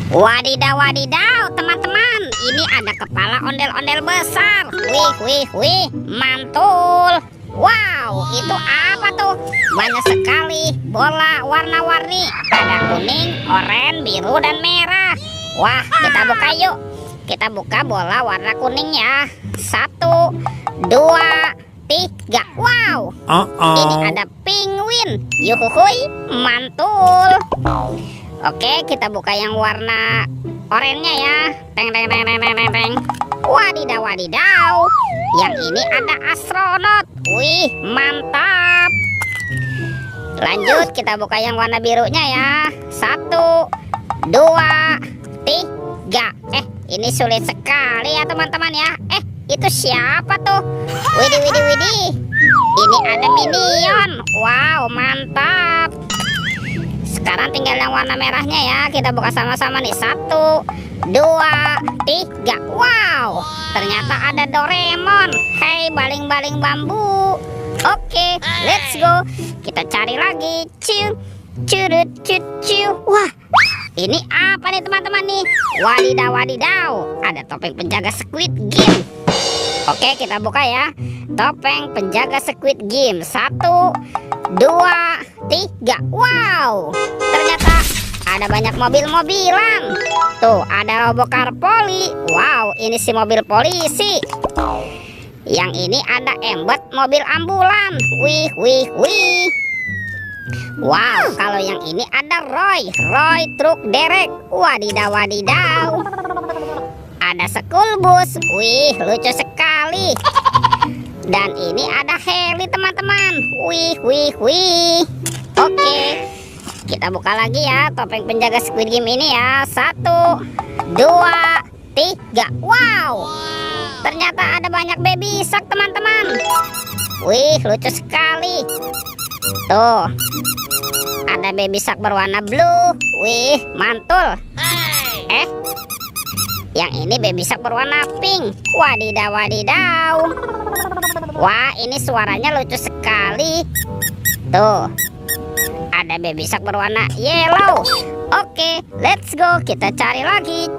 Wadidaw, wadidaw, teman-teman. Ini ada kepala ondel-ondel besar. Wih, mantul. Wow, itu apa tuh? Banyak sekali bola warna-warni. Ada kuning, oranye, biru, dan merah. Wah, kita buka yuk. Kita buka bola warna kuning ya. 1, 2, 3. Wow, ini ada penguin. Yuhuhui, mantul. Oke, kita buka yang warna oranye ya. Teng. Wadidaw, wadidaw. Yang ini ada astronot. Wih, mantap. Lanjut, kita buka yang warna birunya ya. 1, 2, 3. Ini sulit sekali ya teman-teman ya. Itu siapa tuh? Widih. Ini ada minion. Wow, mantap. Sekarang tinggal yang warna merahnya ya. Kita buka sama-sama nih. 1, 2, 3. Wow, ternyata ada Doraemon. Hey, baling-baling bambu. Oke, let's go. Kita cari lagi. Wah, ini apa nih teman-teman nih? Wadidaw. Ada topeng penjaga Squid Game. Oke, kita buka ya. Topeng penjaga Squid Game. 1, 2, 3. Wow, ternyata ada banyak mobil-mobilan. Tuh, ada Robocar Poli. Wow, ini si mobil polisi. Yang ini ada Embet mobil ambulan. Wih. Wow, kalau yang ini ada Roy truk derek. Wadidaw. Ada school bus. Wih, lucu sekali. Dan ini ada heli teman-teman. Wih. Oke, kita buka lagi ya topeng penjaga Squid Game ini ya. 1, 2, 3. Wow, ternyata ada banyak baby shark teman-teman. Wih, lucu sekali. Tuh, ada baby shark berwarna blue. Wih, mantul. Yang ini baby shark berwarna pink. Wadidaw. Wah, ini suaranya lucu sekali. Tuh, ada baby shark berwarna yellow. Oke, let's go. Kita cari lagi.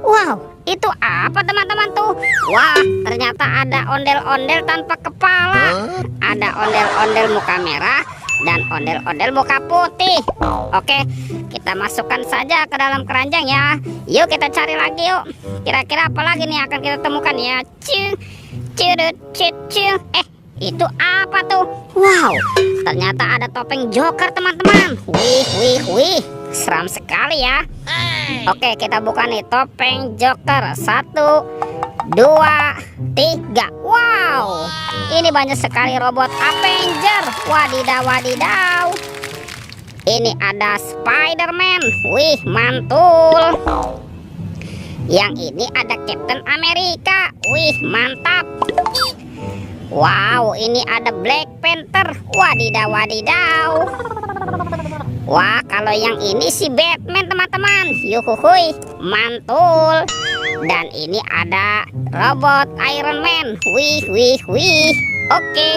Wow, itu apa teman-teman tuh? Wah, ternyata ada ondel-ondel tanpa kepala. Ada ondel-ondel muka merah dan ondel-ondel muka putih. Oke, kita masukkan saja ke dalam keranjang ya. Yuk kita cari lagi yuk. Kira-kira apa lagi nih akan kita temukan ya? Itu apa tuh? Wow, ternyata ada topeng Joker teman-teman. Wih, seram sekali ya. Oke, kita buka nih topeng Joker. 1, 2, 3. Wow, ini banyak sekali robot Avenger. Wadidaw. Ini ada Spider-Man. Wih, mantul. Yang ini ada Captain America. Wih, mantap. Wow, ini ada Black Panther. Wadidaw. Wah, kalau yang ini si Batman teman-teman. Yuhuhui, mantul. Dan ini ada robot Iron Man. Wih. Oke,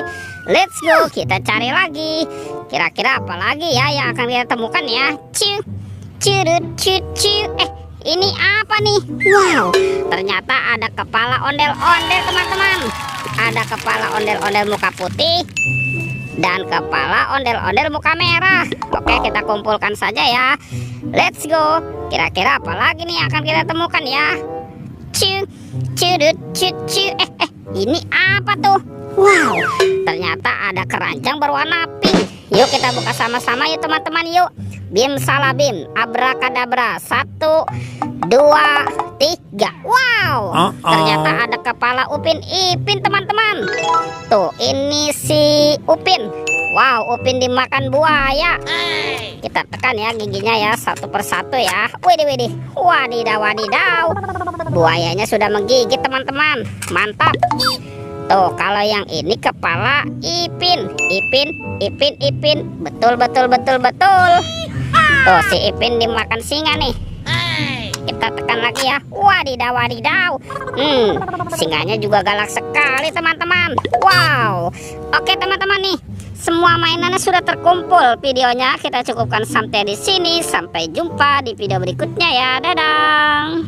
let's go. Kita cari lagi. Kira-kira apa lagi ya yang akan kita temukan ya? Ini apa nih? Wow, ternyata ada kepala ondel-ondel teman-teman. Ada kepala ondel-ondel muka putih dan kepala ondel-ondel muka merah. Oke, kita kumpulkan saja ya. Let's go. Kira-kira apa lagi nih akan kita temukan ya? Ini apa tuh? Wow, ternyata ada keranjang berwarna pink. Yuk kita buka sama-sama yuk teman-teman yuk. Bim salabim, abrakadabra. 1, 2, 3. Wow, ternyata ada kepala Upin Ipin teman-teman. Tuh, ini si Upin. Wow, Upin dimakan buaya. Kita tekan ya giginya ya satu persatu ya. Widih. Wadidaw. Buayanya sudah menggigit teman-teman. Mantap. Tuh, kalau yang ini kepala Ipin. Betul. Tuh, si Ipin dimakan singa nih. Kita tekan lagi ya. Wadidaw. Singanya juga galak sekali teman-teman. Wow. Oke teman-teman nih, semua mainannya sudah terkumpul. Videonya kita cukupkan sampai di sini. Sampai jumpa di video berikutnya ya. Dadah.